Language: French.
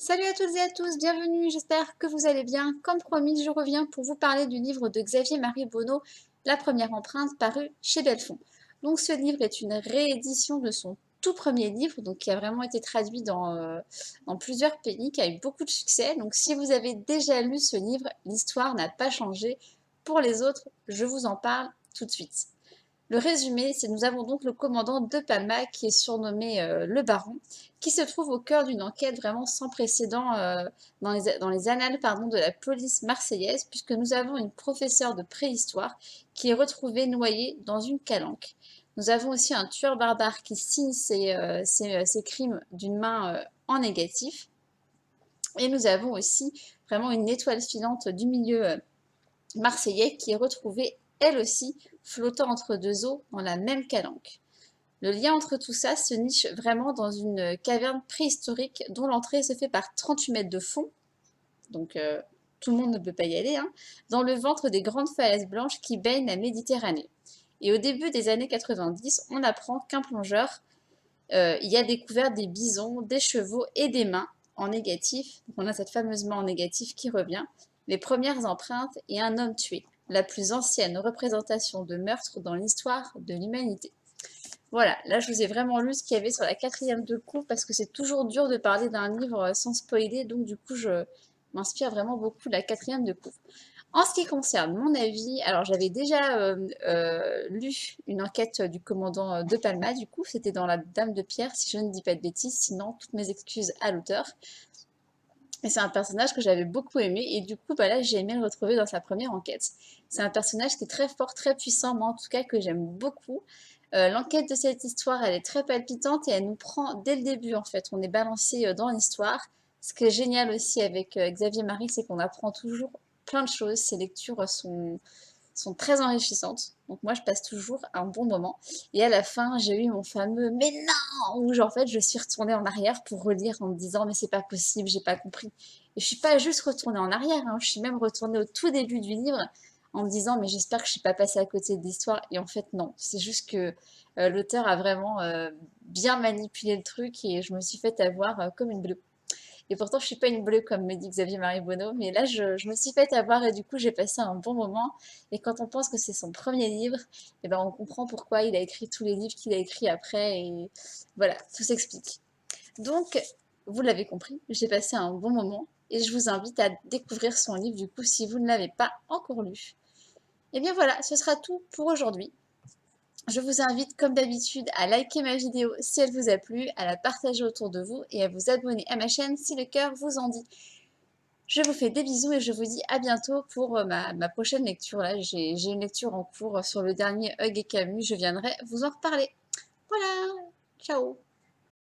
Salut à toutes et à tous, bienvenue, j'espère que vous allez bien. Comme promis, je reviens pour vous parler du livre de Xavier-Marie Bonneau, La première empreinte, paru chez Belfond. Donc ce livre est une réédition de son tout premier livre, donc qui a vraiment été traduit dans plusieurs pays, qui a eu beaucoup de succès. Donc si vous avez déjà lu ce livre, l'histoire n'a pas changé. Pour les autres, je vous en parle tout de suite. Le résumé, c'est nous avons donc le commandant de Palma qui est surnommé le Baron, qui se trouve au cœur d'une enquête vraiment sans précédent dans les annales de la police marseillaise, puisque nous avons une professeure de préhistoire qui est retrouvée noyée dans une calanque. Nous avons aussi un tueur barbare qui signe ses crimes d'une main en négatif. Et nous avons aussi vraiment une étoile filante du milieu marseillais qui est retrouvée elle aussi flottant entre deux eaux dans la même calanque. Le lien entre tout ça se niche vraiment dans une caverne préhistorique dont l'entrée se fait par 38 mètres de fond, donc tout le monde ne peut pas y aller, hein, dans le ventre des grandes falaises blanches qui baignent la Méditerranée. Et au début des années 90, on apprend qu'un plongeur y a découvert des bisons, des chevaux et des mains en négatif. Donc on a cette fameuse main en négatif qui revient, les premières empreintes et un homme tué, la plus ancienne représentation de meurtre dans l'histoire de l'humanité. Voilà, là je vous ai vraiment lu ce qu'il y avait sur la quatrième de couve parce que c'est toujours dur de parler d'un livre sans spoiler, donc du coup je m'inspire vraiment beaucoup de la quatrième de couve. En ce qui concerne mon avis, alors j'avais déjà lu une enquête du commandant de Palma, du coup c'était dans La Dame de Pierre, si je ne dis pas de bêtises, sinon toutes mes excuses à l'auteur. Et c'est un personnage que j'avais beaucoup aimé et du coup bah là j'ai aimé le retrouver dans sa première enquête. C'est un personnage qui est très fort, très puissant, moi en tout cas que j'aime beaucoup. L'enquête de cette histoire elle est très palpitante et elle nous prend dès le début en fait. On est balancé dans l'histoire. Ce qui est génial aussi avec Xavier Marie c'est qu'on apprend toujours plein de choses. Ses lectures sont très enrichissantes. Donc moi, je passe toujours un bon moment. Et à la fin, j'ai eu mon fameux «Mais non!» où en fait, je suis retournée en arrière pour relire en me disant «Mais c'est pas possible, j'ai pas compris». Et je suis pas juste retournée en arrière, hein, je suis même retournée au tout début du livre en me disant «Mais j'espère que je suis pas passée à côté de l'histoire». Et en fait, non. C'est juste que l'auteur a vraiment bien manipulé le truc et je me suis fait avoir comme une bleue. Et pourtant, je suis pas une bleue comme me dit Xavier-Marie Bonneau, mais là, je me suis fait avoir et du coup, j'ai passé un bon moment. Et quand on pense que c'est son premier livre, eh ben, on comprend pourquoi il a écrit tous les livres qu'il a écrits après. Et voilà, tout s'explique. Donc, vous l'avez compris, j'ai passé un bon moment et je vous invite à découvrir son livre du coup si vous ne l'avez pas encore lu. Et bien voilà, ce sera tout pour aujourd'hui. Je vous invite comme d'habitude à liker ma vidéo si elle vous a plu, à la partager autour de vous et à vous abonner à ma chaîne si le cœur vous en dit. Je vous fais des bisous et je vous dis à bientôt pour ma prochaine lecture. Là, j'ai une lecture en cours sur le dernier Hugues et Camus. Je viendrai vous en reparler. Voilà, ciao!